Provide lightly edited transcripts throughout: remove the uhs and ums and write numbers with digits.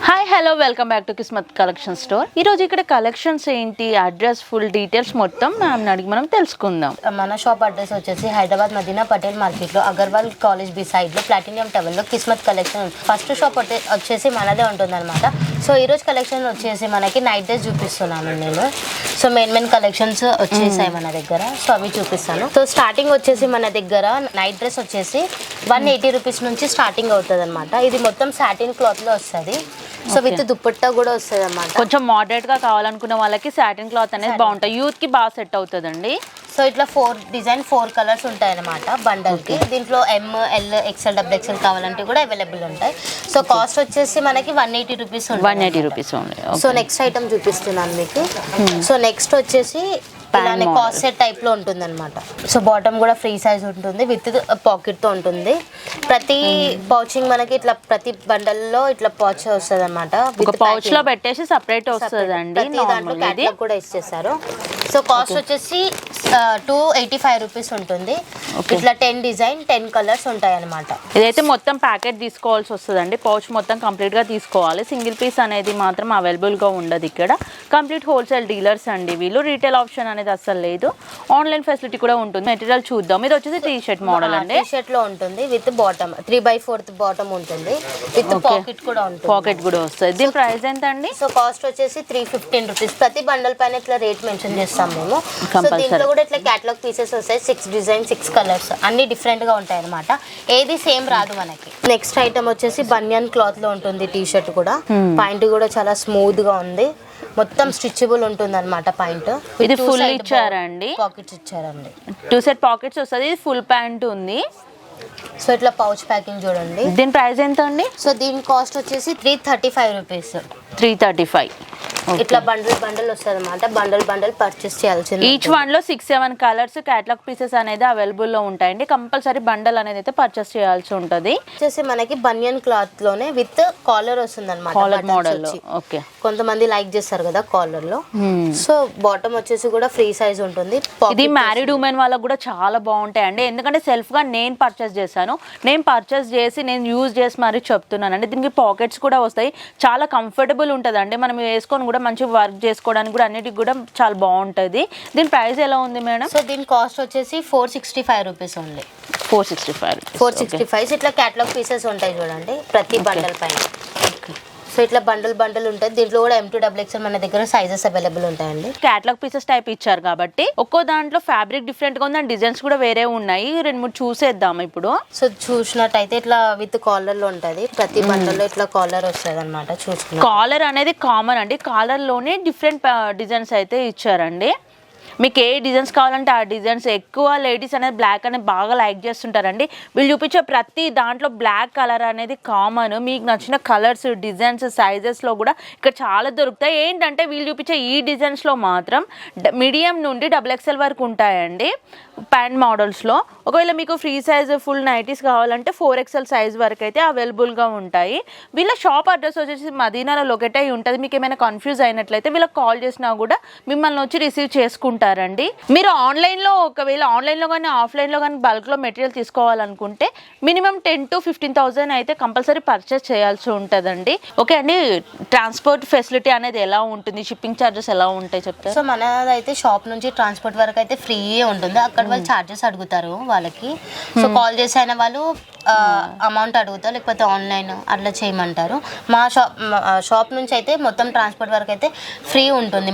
Hi hello welcome back to Kismat collection store. ఈరోజు ఇక్కడ collections ఏంటి, అడ్రస్, ఫుల్ డీటెయిల్స్ మొత్తం మ్యామ్ని అడిగి మనం తెలుసుకుందాం. మన షాప్ అడ్రస్ వచ్చేసి హైదరాబాద్ మదీనా పటేల్ మార్కెట్లో అగర్వాల్ కాలేజ్ బి సైడ్లో ప్లాటినియం టవర్లో కిస్మత్ కలెక్షన్ ఫస్ట్ షాప్ వచ్చేసి మనదే ఉంటుందన్నమాట. సో ఈరోజు కలెక్షన్ వచ్చేసి మనకి నైట్ డ్రెస్ చూపిస్తున్నాను నేను. సో మెయిన్ కలెక్షన్స్ వచ్చేసాయి మన దగ్గర. సో అవి చూపిస్తాను. సో స్టార్టింగ్ వచ్చేసి మన దగ్గర నైట్ డ్రెస్ వచ్చేసి 180 రూపీస్ నుంచి స్టార్టింగ్ అవుతుంది అనమాట. ఇది మొత్తం సాటిన్ క్లాత్లో వస్తుంది. సో విత్ దుప్పట్టా కూడా వస్తుంది అన్నమాట. కొంచెం మోడరేట్ గా కావాలనుకున్న వాళ్ళకి సాటిన్ క్లాత్ అనేది బాగుంటుంది, యూత్ కి బాగా సెట్ అవుతుందండి. సో ఇట్లా 4 కలర్స్ ఉంటాయి అనమాట బండల్ కి. దీంట్లో ML XL XXL కావాలంటే కూడా అవైలబుల్ ఉంటాయి. సో కాస్ట్ వచ్చేసి మనకి 180 rupees. 180 rupees. So next item చూపిస్తున్నాను మీకు. సో నెక్స్ట్ వచ్చేసి ఇలానే కాస్ట్ సెట్ టైప్ లో ఉంటుంది అనమాట. సో బాటమ్ కూడా ఫ్రీ సైజ్ ఉంటుంది, విత్ పాకెట్ తో ఉంటుంది. ప్రతి పౌచింగ్ మనకి ఇట్లా ప్రతి బండల్లో ఇట్లా పౌచ్ వస్తుంది అనమాట. పౌచ్ లో పెట్టేసి సపరేట్ వస్తుందండి. దాంట్లో క్యాటలాగ్ కూడా ఇచ్చేసారు. సో కాస్ట్ వచ్చేసి 285 రూపీస్ ఉంటుంది. ఇట్లా 10 డిజైన్ 10 కలర్స్ ఉంటాయి అనమాట. ఇదైతే మొత్తం ప్యాకెట్ తీసుకోవాల్సి వస్తుందండి. పౌచ్ మొత్తం కంప్లీట్ గా తీసుకోవాలి. సింగిల్ పీస్ అనేది మాత్రం అవైలబుల్ గా ఉండదు ఇక్కడ. కంప్లీట్ హోల్సేల్ డీలర్స్ అండి వీళ్ళు. రీటైల్ ఆప్షన్ అనేది అసలు లేదు. ఆన్లైన్ ఫెసిలిటీ కూడా ఉంటుంది. మెటీరియల్ చూద్దాం. ఇది వచ్చేసి టీ షర్ట్ మోడల్ అండి. టీ షర్ట్ లో ఉంటుంది విత్ బాటమ్ 3/4 బాటమ్ ఉంటుంది, విత్ పాకెట్ కూడా ఉంటుంది. పాకెట్ కూడా వస్తుంది. దీని ప్రైస్ ఎంత అండి? సో కాస్ట్ వచ్చేసి 315 రూపీస్. ప్రతి బండల్ పైన ఇట్లా రేట్ మెన్షన్ చేస్తాం మేము. సో దీంట్లో కూడా ఇట్లా క్యాటలాగ్ పీసెస్ వస్తాయి. 6 డిజైన్ 6 కలర్స్ అన్ని డిఫరెంట్ గా ఉంటాయి అనమాట. ఏది సేమ్ రాదు మనకి. నెక్స్ట్ ఐటమ్ వచ్చేసి బనియన్ క్లాత్ లో ఉంటుంది టీ షర్ట్ కూడా. పాయింట్ కూడా చాలా స్మూత్ గా ఉంది. మొత్తం స్టిచబుల్ ఉంటుంది అనమాట. పాయింట్ ఇది ఫుల్ ఇచ్చారండి, పాకెట్స్ ఇచ్చారండి. 2 సెట్ పాకెట్స్ వస్తుంది. ఇది ఫుల్ ప్యాంట్ ఉంది. సో ఇట్లా పౌచ్ ప్యాకింగ్ చూడండి. దీని ప్రైస్ ఎంత అండి? సో దీని కాస్ట్ వచ్చేసి 335 రూపీస్. 335. ఇట్లా బండల్ వస్తుంది అనమాట. బండల్ పర్చేస్ చేయాల్సింది. ఈచ్ వన్ లో 6-7 కలర్స్ క్యాటలాగ్ పీసెస్ అనేది అవైలబుల్ లో ఉంటాయండి. కంపల్సరీ బండల్ అనేది అయితే పర్చేస్ చేయాల్సి ఉంటుంది. వచ్చేసి మనకి బనియన్ క్లాత్ లోనే విత్ కాలర్ వస్తుంది అనమాట. కాలర్ మోడల్ లో. ఓకే, కొంతమంది లైక్ చేస్తారు కదా కాలర్ లో. సో బాటమ్ వచ్చేసి కూడా ఫ్రీ సైజ్ ఉంటుంది. ఇది మ్యారీడ్ ఉమెన్ వాళ్ళకి కూడా చాలా బాగుంటాయి అండి. ఎందుకంటే సెల్ఫ్ గా నేను పర్చేస్ చేశాను. నేను పర్చేస్ చేసి నేను యూజ్ చేసి మరీ చెప్తున్నాను అండి. దీనికి పాకెట్స్ కూడా వస్తాయి. చాలా కంఫర్టబుల్ ఉంటుంది అండి. మనం వేసుకొని కూడా మంచి వర్క్ చేసుకోవడానికి కూడా అన్నిటికి కూడా చాలా బాగుంటుంది. దీని ప్రైస్ ఎలా ఉంది మేడం? సో దీని కాస్ట్ వచ్చేసి 465 రూపీస్ ఉంది. 465. ఇట్లా క్యాటలాగ్ పీసెస్ ఉంటాయి చూడండి ప్రతి బండల్ పైన. సో ఇట్లా బండల్ ఉంటాయి. దీంట్లో కూడా M2XXL మన దగ్గర సైజెస్ అవైలబుల్ ఉంటాయండి. క్యాటలాగ్ పీసెస్ టైప్ ఇచ్చారు కాబట్టి ఒక్కో దాంట్లో ఫ్యాబ్రిక్ డిఫరెంట్ గా ఉంది అండ్ డిజైన్స్ కూడా వేరే ఉన్నాయి. 2-3 చూసేద్దాం ఇప్పుడు. సో చూసినట్టయితే ఇట్లా విత్ కాలర్ లో ఉంటది. ప్రతి బండల్లో ఇట్లా కాలర్ వస్తుంది అనమాట. చూసుకున్నా కాలర్ అనేది కామన్ అండి. కాలర్ లోనే డిఫరెంట్ డిజైన్స్ అయితే ఇచ్చారండి. మీకు ఏ డిజైన్స్ కావాలంటే ఆ డిజైన్స్. ఎక్కువ లేడీస్ అనేది బ్లాక్ అనేది బాగా లైక్ చేస్తుంటారండి. వీళ్ళు చూపించే ప్రతి దాంట్లో బ్లాక్ కలర్ అనేది కామన్. మీకు నచ్చిన కలర్స్, డిజైన్స్, సైజెస్లో కూడా ఇక్కడ చాలా దొరుకుతాయి. ఏంటంటే వీళ్ళు చూపించే ఈ డిజైన్స్లో మాత్రం మీడియం నుండి XXL వరకు ఉంటాయండి ప్యాంట్ మోడల్స్లో. ఒకవేళ మీకు ఫ్రీ సైజ్ ఫుల్ నైటీస్ కావాలంటే 4XL సైజ్ వరకు అయితే అవైలబుల్గా ఉంటాయి. వీళ్ళ షాప్ అడ్రస్ వచ్చేసి మదీనాలో లొకేట్ అయి ఉంటుంది. మీకు ఏమైనా కన్ఫ్యూజ్ అయినట్లయితే వీళ్ళకి కాల్ చేసినా కూడా మిమ్మల్ని వచ్చి రిసీవ్ చేసుకుంటారు. మీరు ఆన్లైన్లో ఒకవేళ ఆన్లైన్లో కానీ ఆఫ్లైన్లో కానీ బల్క్లో మెటీరియల్ తీసుకోవాలనుకుంటే మినిమం 10,000 to 15,000 అయితే కంపల్సరీ పర్చేస్ చేయాల్సి ఉంటుందండి. ఓకే అండి, ట్రాన్స్పోర్ట్ ఫెసిలిటీ అనేది ఎలా ఉంటుంది, షిప్పింగ్ ఛార్జెస్ ఎలా ఉంటాయి చెప్తారు? సో మనదైతే షాప్ నుంచి ట్రాన్స్పోర్ట్ వరకు అయితే ఫ్రీ ఉంటుంది. అక్కడ వాళ్ళు ఛార్జెస్ అడుగుతారు వాళ్ళకి. సో కాల్ చేసి అయిన వాళ్ళు అమౌంట్ అడుగుతారు, లేకపోతే ఆన్లైన్ అట్లా చేయమంటారు. మా షాప్ నుంచి అయితే మొత్తం ట్రాన్స్పోర్ట్ వరకు అయితే ఫ్రీ ఉంటుంది.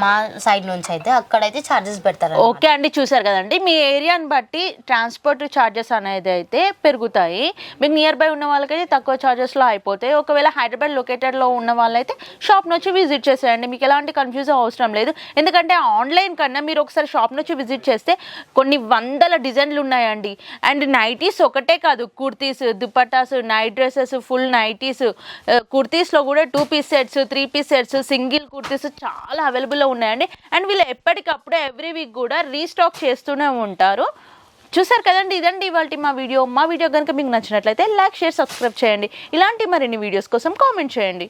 మా సైడ్ నుంచి అయితే అక్కడైతే ఛార్జెస్ పెడతారు. ఓకే అండి, చూసారు కదండి. మీ ఏరియాని బట్టి ట్రాన్స్పోర్ట్ ఛార్జెస్ అనేది అయితే పెరుగుతాయి. మీకు నియర్ బై ఉన్న వాళ్ళకైతే తక్కువ ఛార్జెస్లో అయిపోతాయి. ఒకవేళ హైదరాబాద్ లొకేటెడ్లో ఉన్న వాళ్ళైతే షాప్ నుంచి విజిట్ చేసేయండి. మీకు ఎలాంటి కన్ఫ్యూజ్ అవసరం లేదు. ఎందుకంటే ఆన్లైన్ కన్నా మీరు ఒకసారి షాప్ నుంచి విజిట్ చేస్తే కొన్ని వందల డిజైన్లు ఉన్నాయండి. అండ్ నైటీస్ ఒకటే కాదు, kurtis, dupattas, night dresses, full nighties, కుర్తీస్లో కూడా 2 piece sets, 3 piece sets, single kurtis చాలా అవైలబుల్లో ఉన్నాయండి. అండ్ వీళ్ళు ఎప్పటికప్పుడే ఎవ్రీ వీక్ కూడా రీస్టాక్ చేస్తూనే ఉంటారు. చూసారు కదండి, ఇదండి ఇవాళ మా వీడియో. మా వీడియో కనుక మీకు నచ్చినట్లయితే లైక్, షేర్, సబ్స్క్రైబ్ చేయండి. ఇలాంటి మరిన్ని వీడియోస్ కోసం కామెంట్ చేయండి.